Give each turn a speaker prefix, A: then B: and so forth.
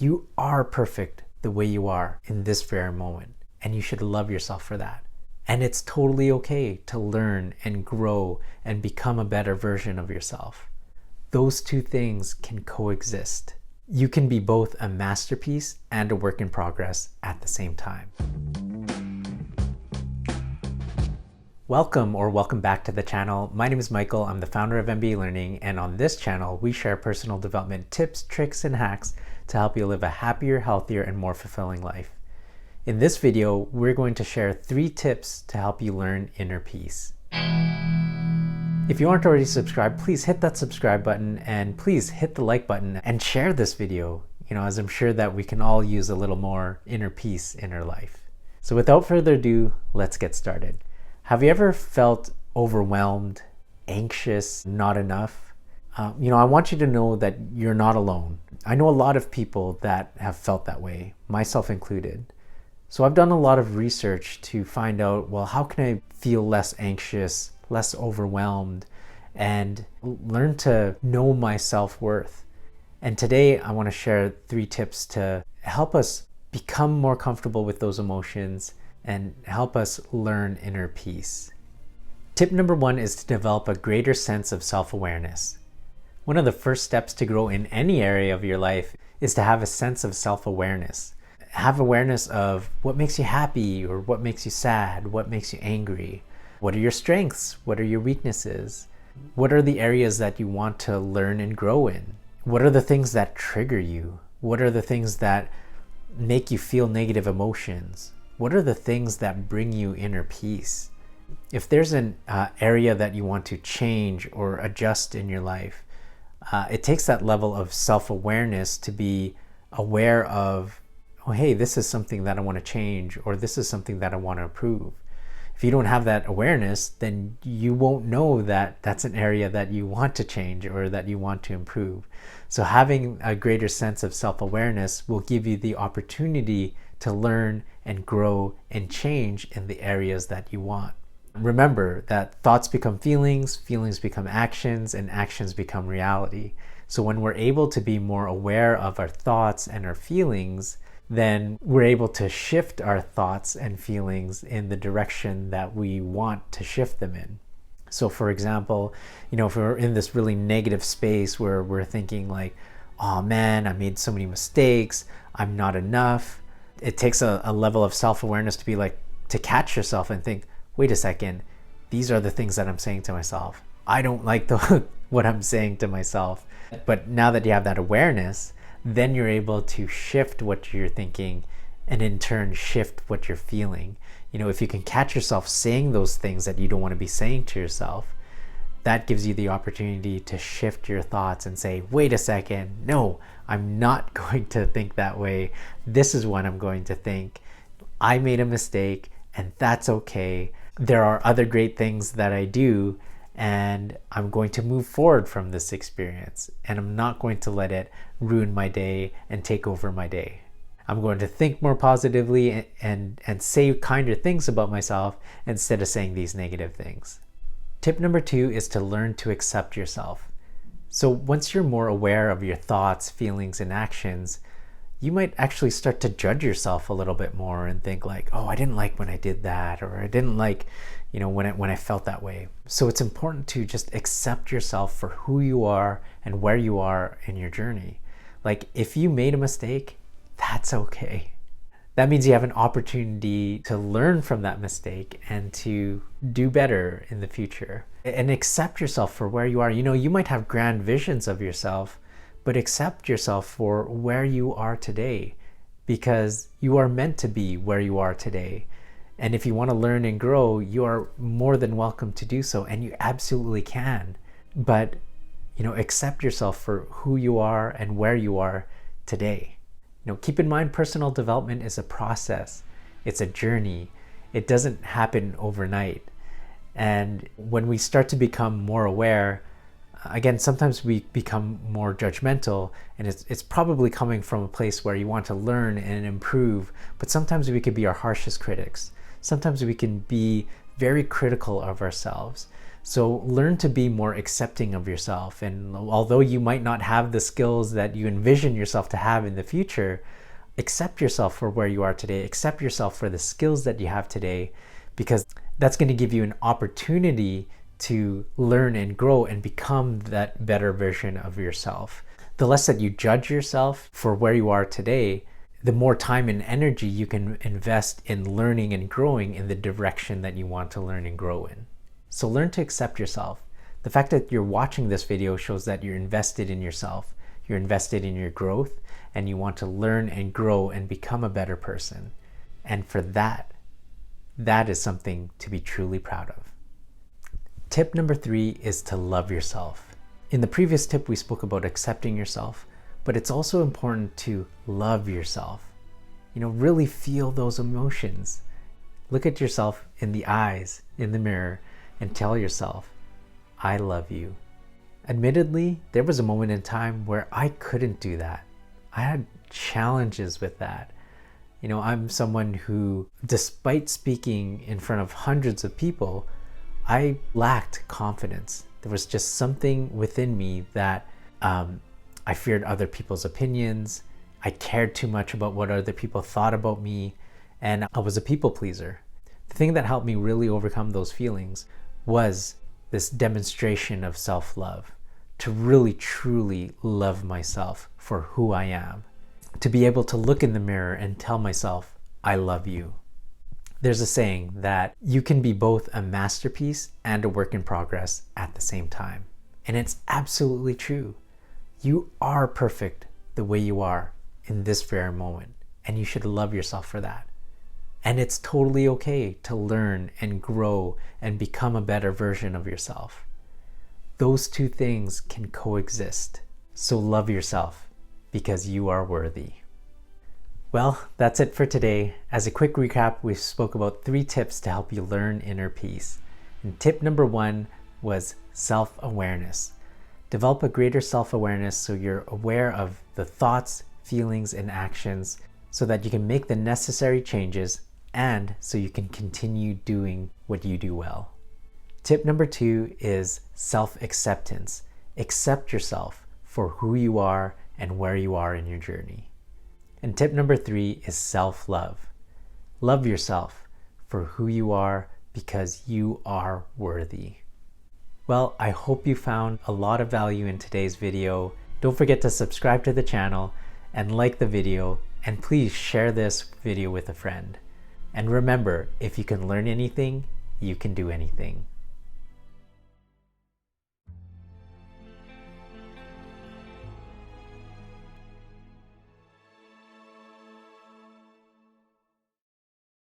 A: You are perfect the way you are in this very moment, and you should love yourself for that. And it's totally okay to learn and grow and become a better version of yourself. Those two things can coexist. You can be both a masterpiece and a work in progress at the same time. Welcome back to the channel. My name is Michael. I'm the founder of MBA Learning, and on this channel, we share personal development tips, tricks, and hacks to help you live a happier, healthier, and more fulfilling life. In this video, we're going to share 3 tips to help you learn inner peace. If you aren't already subscribed, please hit that subscribe button and please hit the like button and share this video, as I'm sure that we can all use a little more inner peace in our life. So without further ado, let's get started. Have you ever felt overwhelmed, anxious, not enough? I want you to know that you're not alone. I know a lot of people that have felt that way, myself included. So I've done a lot of research to find out, well, how can I feel less anxious, less overwhelmed, and learn to know my self-worth? And today I want to share 3 tips to help us become more comfortable with those emotions and help us learn inner peace. Tip number 1 is to develop a greater sense of self-awareness. One of the first steps to grow in any area of your life is to have a sense of self-awareness. Have awareness of what makes you happy or what makes you sad, what makes you angry. What are your strengths? What are your weaknesses? What are the areas that you want to learn and grow in? What are the things that trigger you? What are the things that make you feel negative emotions? What are the things that bring you inner peace? If there's an area that you want to change or adjust in your life, it takes that level of self-awareness to be aware of, oh, hey, this is something that I want to change, or this is something that I want to improve. If you don't have that awareness, then you won't know that that's an area that you want to change or that you want to improve. So having a greater sense of self-awareness will give you the opportunity to learn and grow and change in the areas that you want. Remember that thoughts become feelings, feelings become actions, and actions become reality. So when we're able to be more aware of our thoughts and our feelings, then we're able to shift our thoughts and feelings in the direction that we want to shift them in. So for example, if we're in this really negative space where we're thinking like, oh man, I made so many mistakes, I'm not enough. It takes a level of self-awareness to be like, to catch yourself and think, wait a second, these are the things that I'm saying to myself. I don't like what I'm saying to myself. But now that you have that awareness, then you're able to shift what you're thinking and in turn shift what you're feeling. If you can catch yourself saying those things that you don't want to be saying to yourself, that gives you the opportunity to shift your thoughts and say, wait a second, no, I'm not going to think that way. This is what I'm going to think. I made a mistake and that's okay. There are other great things that I do, and I'm going to move forward from this experience, and I'm not going to let it ruin my day and take over my day. I'm going to think more positively and say kinder things about myself instead of saying these negative things. Tip number 2 is to learn to accept yourself. So once you're more aware of your thoughts, feelings, and actions, you might actually start to judge yourself a little bit more and think like, oh, I didn't like when I did that, or I didn't like, when I felt that way. So it's important to just accept yourself for who you are and where you are in your journey. Like if you made a mistake, that's okay. That means you have an opportunity to learn from that mistake and to do better in the future. And accept yourself for where you are. You might have grand visions of yourself, but accept yourself for where you are today, because you are meant to be where you are today. And if you want to learn and grow, you are more than welcome to do so, and you absolutely can. But, accept yourself for who you are and where you are today. Keep in mind, personal development is a process. It's a journey. It doesn't happen overnight. And when we start to become more aware, again, sometimes we become more judgmental, and it's probably coming from a place where you want to learn and improve, but sometimes we could be our harshest critics. Sometimes we can be very critical of ourselves. So learn to be more accepting of yourself. And although you might not have the skills that you envision yourself to have in the future, accept yourself for where you are today. Accept yourself for the skills that you have today, because that's going to give you an opportunity to learn and grow and become that better version of yourself. The less that you judge yourself for where you are today, the more time and energy you can invest in learning and growing in the direction that you want to learn and grow in. So learn to accept yourself. The fact that you're watching this video shows that you're invested in yourself, you're invested in your growth, and you want to learn and grow and become a better person. And for that is something to be truly proud of. Tip number 3 is to love yourself. In the previous tip, we spoke about accepting yourself, but it's also important to love yourself. Really feel those emotions. Look at yourself in the eyes, in the mirror, and tell yourself, I love you. Admittedly, there was a moment in time where I couldn't do that. I had challenges with that. I'm someone who, despite speaking in front of hundreds of people, I lacked confidence. There was just something within me that I feared other people's opinions. I cared too much about what other people thought about me, and I was a people pleaser. The thing that helped me really overcome those feelings was this demonstration of self-love, to really truly love myself for who I am, to be able to look in the mirror and tell myself, I love you. There's a saying that you can be both a masterpiece and a work in progress at the same time. And it's absolutely true. You are perfect the way you are in this very moment, and you should love yourself for that. And it's totally okay to learn and grow and become a better version of yourself. Those two things can coexist. So love yourself, because you are worthy. Well, that's it for today. As a quick recap, we spoke about 3 tips to help you learn inner peace. And tip number 1 was self-awareness. Develop a greater self-awareness so you're aware of the thoughts, feelings, and actions so that you can make the necessary changes and so you can continue doing what you do well. Tip number 2 is self-acceptance. Accept yourself for who you are and where you are in your journey. And tip number 3 is self-love. Love yourself for who you are, because you are worthy. Well, I hope you found a lot of value in today's video. Don't forget to subscribe to the channel and like the video, and please share this video with a friend. And remember, if you can learn anything, you can do anything.